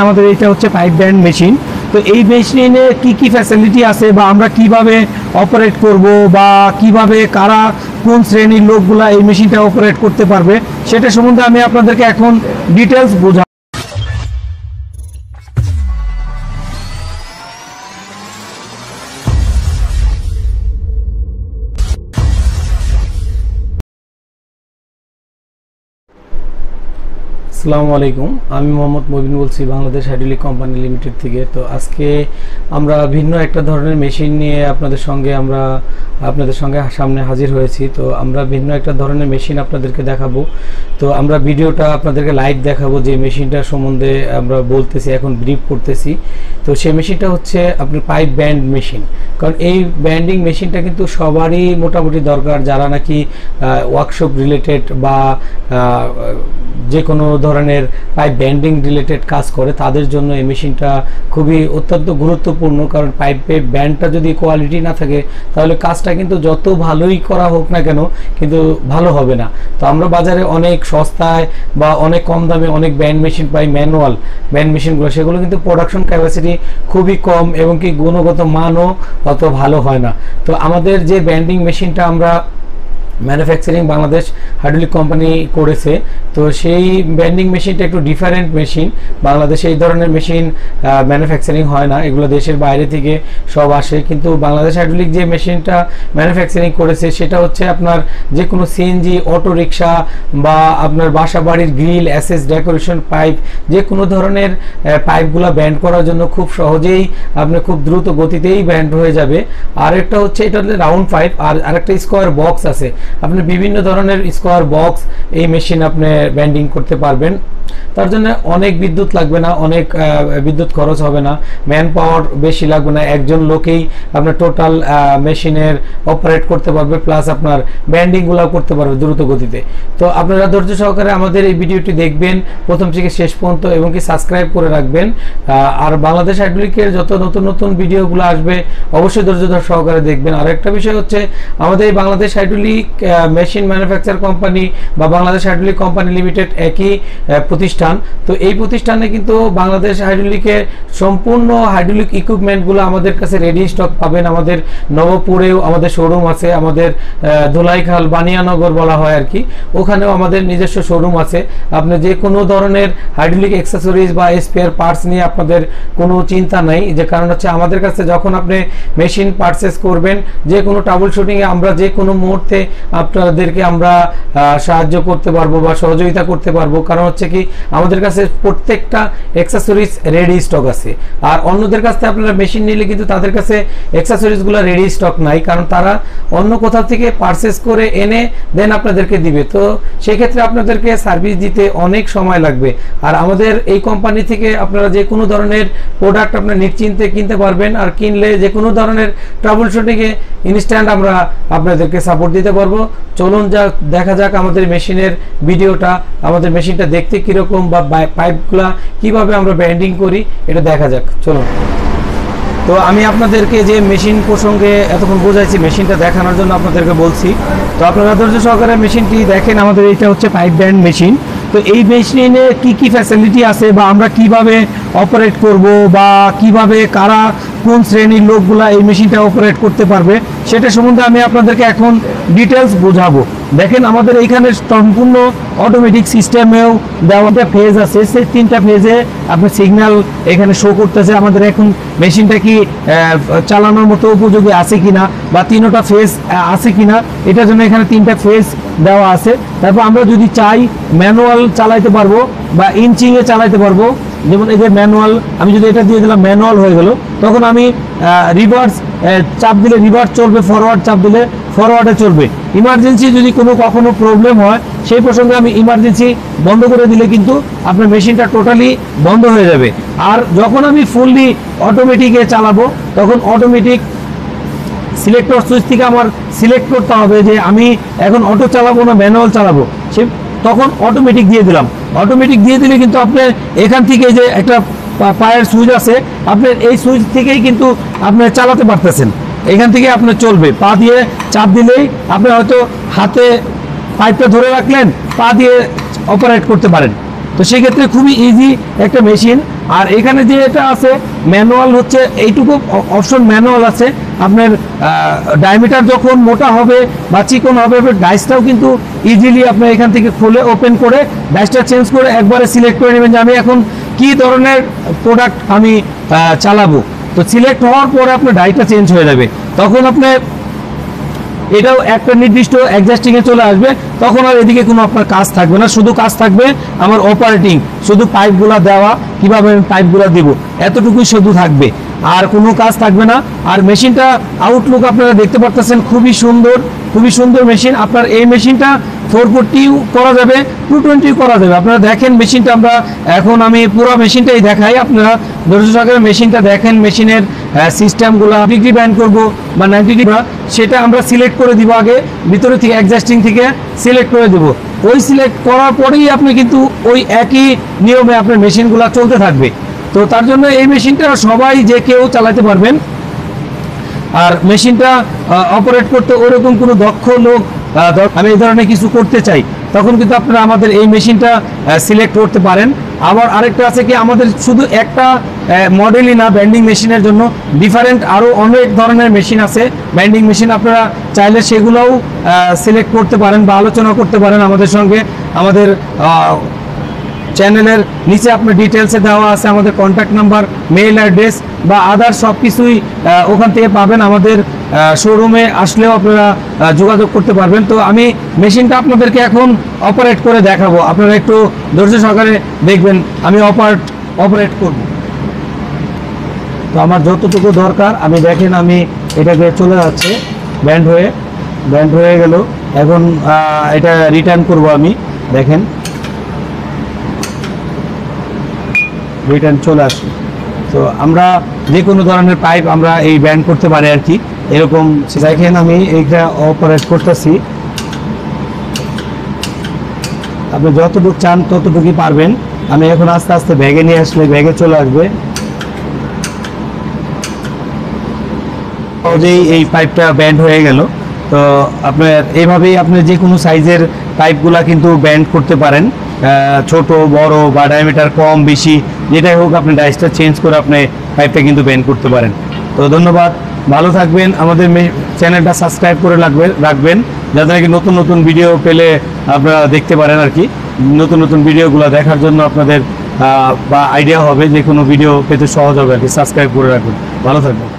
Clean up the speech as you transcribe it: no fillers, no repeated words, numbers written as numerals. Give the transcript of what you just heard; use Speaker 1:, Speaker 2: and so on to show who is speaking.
Speaker 1: আমাদের এটা হচ্ছে পাইপ ব্যান্ড মেশিন। তো এই মেশিনে কি ফ্যাসিলিটি আছে বা আমরা কিভাবে অপারেট করব বা কিভাবে কারা কোন শ্রেণীর লোকগুলা এই মেশিনটা অপারেট করতে পারবে সেটা সম্বন্ধে আমি আপনাদেরকে এখন ডিটেলস বোঝাবো। আসসালামু আলাইকুম, আমি মোহাম্মদ মবিন বলছি বাংলাদেশ হাইড্রোলিক কোম্পানি লিমিটেড থেকে। তো আজকে আমরা ভিন্ন একটা ধরনের মেশিন নিয়ে আপনাদের সঙ্গে সামনে হাজির হয়েছি। তো আমরা ভিন্ন একটা ধরনের মেশিন আপনাদেরকে দেখাবো। তো আমরা ভিডিওটা আপনাদেরকে লাইভ দেখাবো যে মেশিনটার সম্বন্ধে আমরা বলতেছি, এখন ব্রিফ করতেছি। তো সেই মেশিনটা হচ্ছে আপনার পাইপ ব্যান্ড মেশিন। কারণ এই ব্যান্ডিং মেশিনটা কিন্তু সবারই মোটামুটি দরকার, যারা নাকি ওয়ার্কশপ রিলেটেড বা যে কোনো ধরনের পাইপ ব্যান্ডিং রিলেটেড কাজ করে তাদের জন্য এই মেশিনটা খুবই অত্যন্ত গুরুত্বপূর্ণ। কারণ পাইপের ব্যান্ডটা যদি কোয়ালিটি না থাকে তাহলে কাজটা কিন্তু যত ভালোই করা হোক না কেন কিন্তু ভালো হবে না। তো আমরা বাজারে অনেক সস্তায় বা অনেক কম দামে অনেক ব্যান্ড মেশিন পাই, ম্যানুয়াল ব্যান্ড মেশিনগুলো, সেগুলো কিন্তু প্রোডাকশন ক্যাপাসিটি খুবই কম এবং কি গুণগত মানও অত ভালো হয় না। তো আমাদের যে ব্যান্ডিং মেশিনটা আমরা ম্যানুফ্যাকচারিং বাংলাদেশ হাইড্রোলিক কোম্পানি করেছে, তো সেই ব্যান্ডিং মেশিনটা একটু ডিফারেন্ট মেশিন। বাংলাদেশে এই ধরনের মেশিন ম্যানুফ্যাকচারিং হয় না, এগুলো দেশের বাইরে থেকে সব আসে। কিন্তু বাংলাদেশ হাইড্রোলিক যে মেশিনটা ম্যানুফ্যাকচারিং করেছে সেটা হচ্ছে আপনার যে কোনো সিএনজি, অটো রিক্সা বা আপনার বাসা বাড়ির গ্রিল, অ্যাসেস, ডেকোরেশন পাইপ, যে কোনো ধরনের পাইপগুলো ব্যান্ড করার জন্য খুব সহজেই আপনি খুব দ্রুত গতিতেই ব্যান্ড হয়ে যাবে। আর একটা হচ্ছে এটা হচ্ছে রাউন্ড পাইপ, আর আরেকটা স্কোয়ার বক্স আছে। আপনি বিভিন্ন ধরনের স্কোয়ার বক্স এই মেশিন আপনি ব্যান্ডিং করতে পারবেন। তার জন্য অনেক বিদ্যুৎ লাগবে না, অনেক বিদ্যুৎ খরচ হবে না, ম্যান পাওয়ার বেশি লাগবে না। একজন লোকেই আপনার টোটাল মেশিনের অপারেট করতে পারবে, প্লাস আপনার ব্যান্ডিংগুলো করতে পারবে দ্রুত গতিতে। তো আপনারা ধৈর্য সহকারে আমাদের এই ভিডিওটি দেখবেন প্রথম থেকে শেষ পর্যন্ত এবং কি সাবস্ক্রাইব করে রাখবেন। আর বাংলাদেশ হাইড্রোলিকের যত নতুন নতুন ভিডিওগুলো আসবে অবশ্যই ধৈর্য সহকারে দেখবেন। আর একটা বিষয় হচ্ছে আমাদের এই Bangladesh hydraulic machine manufacture company বা বাংলাদেশ হাইড্রোলিক কোম্পানি লিমিটেড একই প্রতিষ্ঠান। তো এই প্রতিষ্ঠানে কিন্তু বাংলাদেশ হাইড্রোলিকের সম্পূর্ণ হাইড্রোলিক ইকুইপমেন্টগুলো আমাদের কাছে রেডি স্টক পাবেন। আমাদের নবপুরেও আমাদের শোরুম আছে, আমাদের ধুলাইখাল বানিয়ানগর বলা হয় আর কি, ওখানেও আমাদের নিজস্ব শোরুম আছে। আপনি যে কোনো ধরনের হাইড্রোলিক অ্যাক্সেসরিজ বা স্পেয়ার পার্টস নিয়ে আপনাদের কোনো চিন্তা নাই। যে কারণ হচ্ছে আমাদের কাছে যখন আপনি মেশিন পারচেস করবেন, যে কোনো ট্রাবল শুটিংয়ে আমরা যে কোনো মুহূর্তে আপনাদেরকে আমরা সাহায্য করতে পারবো বা সহযোগিতা করতে পারবো। কারণ হচ্ছে কি আমাদের কাছে প্রত্যেকটা অ্যাক্সেসরিজ রেডি স্টক আছে। আর অন্যদের কাছ থেকে আপনারা মেশিন নিলে কিন্তু তাদের কাছে অ্যাক্সেসরিজগুলো রেডি স্টক নাই, কারণ তারা অন্য কোথাও থেকে পারচেস করে এনে দেন আপনাদেরকে দিবে। তো সেই ক্ষেত্রে আপনাদেরকে সার্ভিস দিতে অনেক সময় লাগবে। আর আমাদের এই কোম্পানি থেকে আপনারা যে কোনো ধরনের প্রোডাক্ট আপনারা নিশ্চিন্তে কিনতে পারবেন। আর কিনলে যে কোনো ধরনের ট্রাবল শুটিংয়ে ইনস্ট্যান্ট আমরা আপনাদেরকে সাপোর্ট দিতে পারবো। চলুন দেখা যাক আমাদের মেশিনের ভিডিওটা, আমাদের মেশিনটা দেখতে কিরকম বা পাইপগুলা কিভাবে আমরা ব্যান্ডিং করি এটা দেখা যাক। চলুন। তো আমি আপনাদেরকে যে মেশিন প্রসঙ্গে এতক্ষণ বোঝাইছি, মেশিনটা দেখানোর জন্য আপনাদেরকে বলছি। তো আপনারা ধৈর্য সহকারে মেশিনটি দেখেন। আমাদের এটা হচ্ছে পাইপ ব্যান্ড মেশিন। তো এই মেশিনে কি ফ্যাসিলিটি আছে বা আমরা কিভাবে অপারেট করব বা কিভাবে কারা কোন শ্রেণীর লোকগুলা এই মেশিনটা অপারেট করতে পারবে সেটা সম্বন্ধে আমি আপনাদেরকে এখন ডিটেলস বোঝাবো। দেখেন আমাদের এইখানে সম্পূর্ণ অটোমেটিক সিস্টেমেও দেওয়াটা ফেজ আছে, সেই 3টা ফেজে আপনার সিগন্যাল এখানে শো করতেছে আমাদের এখন মেশিনটা কি চালানোর মতো উপযোগী আছে কিনা বা 3টা ফেজ আছে কিনা, এটার জন্য এখানে 3টা ফেজ দেওয়া আছে। তারপর আমরা যদি চাই ম্যানুয়াল চালাইতে পারবো বা ইঞ্চিংয়ে চালাইতে পারবো। যেমন এই যে ম্যানুয়াল, আমি যদি এটা দিয়ে দিলাম ম্যানুয়াল হয়ে গেল, তখন আমি রিভার্স চাপ দিলে রিভার্স চলবে, ফরওয়ার্ড চাপ দিলে ফরওয়ার্ডে চলবে। ইমার্জেন্সি যদি কখনো প্রবলেম হয় সেই প্রসঙ্গে আমি ইমার্জেন্সি বন্ধ করে দিলে কিন্তু আপনার মেশিনটা টোটালি বন্ধ হয়ে যাবে। আর যখন আমি ফুললি অটোমেটিকে চালাবো তখন অটোমেটিক সিলেক্টর সুইচ থেকে আমার সিলেক্ট করতে হবে যে আমি এখন অটো চালাবো না ম্যানুয়াল চালাবো, সে তখন অটোমেটিক দিয়ে দিলাম। অটোমেটিক দিয়ে দিলে কিন্তু আপনি এখান থেকে যে একটা পায়ের সুইচ আছে, আপনার এই সুইচ থেকেই কিন্তু আপনি চালাতে পারতেছেন। এখান থেকে আপনার চলবে, পা দিয়ে চাপ দিলেই আপনি হয়তো হাতে পাইপটা ধরে রাখলেন, পা দিয়ে অপারেট করতে পারেন। তো সেক্ষেত্রে খুবই ইজি একটা মেশিন। আর এখানে যে এটা আছে ম্যানুয়াল হচ্ছে এইটুকু অপশন ম্যানুয়াল আছে। আপনার ডায়ামিটার যখন মোটা হবে বা চিকন হবে, ডাইসটাও কিন্তু ইজিলি আপনার এখান থেকে খুলে ওপেন করে ডাইসটা চেঞ্জ করে একবারে সিলেক্ট করে নেবেন যে আমি এখন কি ধরনের প্রোডাক্ট আমি চালাবো। তো সিলেক্ট হওয়ার পরে আপনার ডাইটা চেঞ্জ হয়ে যাবে, তখন আপনার এটাও একটা নির্দিষ্ট অ্যাডজাস্টিংয়ে চলে আসবে। তখন আর এদিকে কোনো আপনার কাজ থাকবে না, শুধু কাজ থাকবে আমার অপারেটিং, শুধু পাইপগুলা দেওয়া, কীভাবে আমি পাইপগুলা দিব, এতটুকুই শুধু থাকবে, আর কোনো কাজ থাকবে না। আর মেশিনটা আউটলুক আপনারা দেখতে পারতেছেন, খুবই সুন্দর মেশিন। আপনার এই মেশিনটা 440 করা যাবে, 220 করা যাবে। আপনারা দেখেন মেশিনটা, আমি পুরো মেশিনটাই দেখাই, আপনারা ধৈর্য সহকারে মেশিনটা দেখেন। মেশিনের সিস্টেমগুলো ডিগ্রি ব্যান্ড করবো বা 90 ডিগ্রি, সেটা আমরা সিলেক্ট করে দিব আগে, ভিতরে থেকে অ্যাডজাস্টিং থেকে সিলেক্ট করে দেব। ওই সিলেক্ট করার পরেই আপনি কিন্তু ওই একই নিয়মে আপনার মেশিনগুলো চলতে থাকবে। তো তার জন্য এই মেশিনটা সবাই যে কেউ চালাতে পারবেন। আর মেশিনটা অপারেট করতে ওরকম কোনো দক্ষ লোক, আমি এই ধরনের কিছু করতে চাই, তখন কিন্তু আপনারা আমাদের এই মেশিনটা সিলেক্ট করতে পারেন। আবার আরেকটা আছে কি, আমাদের শুধু একটা মডেলই না, ব্যান্ডিং মেশিনের জন্য ডিফারেন্ট আরও অনেক ধরনের মেশিন আছে ব্যান্ডিং মেশিন। আপনারা চাইলে সেগুলোও সিলেক্ট করতে পারেন বা আলোচনা করতে পারেন আমাদের সঙ্গে। আমাদের চ্যানেলের নিচে আপনার ডিটেলসে দেওয়া আছে আমাদের কন্ট্যাক্ট নাম্বার, মেইল অ্যাড্রেস বা আদার সব কিছুই ওখান থেকে পাবেন। আমাদের শোরুমে আসলেও আপনারা যোগাযোগ করতে পারবেন। তো আমি মেশিনটা আপনাদেরকে এখন অপারেট করে দেখাবো, আপনারা একটু ধৈর্য সহকারে দেখবেন আমি অপারেট করব। তো আমার যতটুকু দরকার আমি দেখেন, আমি এটাকে চলে যাচ্ছে ব্যান্ড হয়ে গেল। এখন এটা রিটার্ন করব আমি, দেখেন রিটার্ন চলে আসে। তো আমরা যে কোনো ধরনের পাইপ আমরা এই ব্যান্ড করতে পারি আর কি, এরকম দেখেন আমি এইটা অপারেট করতেছি। আপনি যতটুকু চান ততটুকুই পারবেন। আমি এখন আস্তে আস্তে ব্যাগে নিয়ে আসলে ব্যাগে চলে আসবে। সহজেই এই পাইপটা ব্যান্ড হয়ে গেল। তো আপনার এইভাবেই আপনি যে কোনো সাইজের পাইপগুলা কিন্তু ব্যান্ড করতে পারেন, ছোট বড় বা ডায়ামিটার কম বেশি যেটাই হোক, আপনি ডাইসটা চেঞ্জ করে আপনি পাইপটা কিন্তু ব্যান্ড করতে পারেন। তো ধন্যবাদ, ভালো থাকবেন। আমাদের চ্যানেলটা সাবস্ক্রাইব করে রাখবেন, যাতে নাকি নতুন নতুন ভিডিও পেলে আপনারা দেখতে পারেন আর কি। নতুন ভিডিওগুলো দেখার জন্য আপনাদের বা আইডিয়া হবে, যে কোনো ভিডিও পেতে সহজ হবে আর কি। সাবস্ক্রাইব করে রাখবেন, ভালো থাকবেন।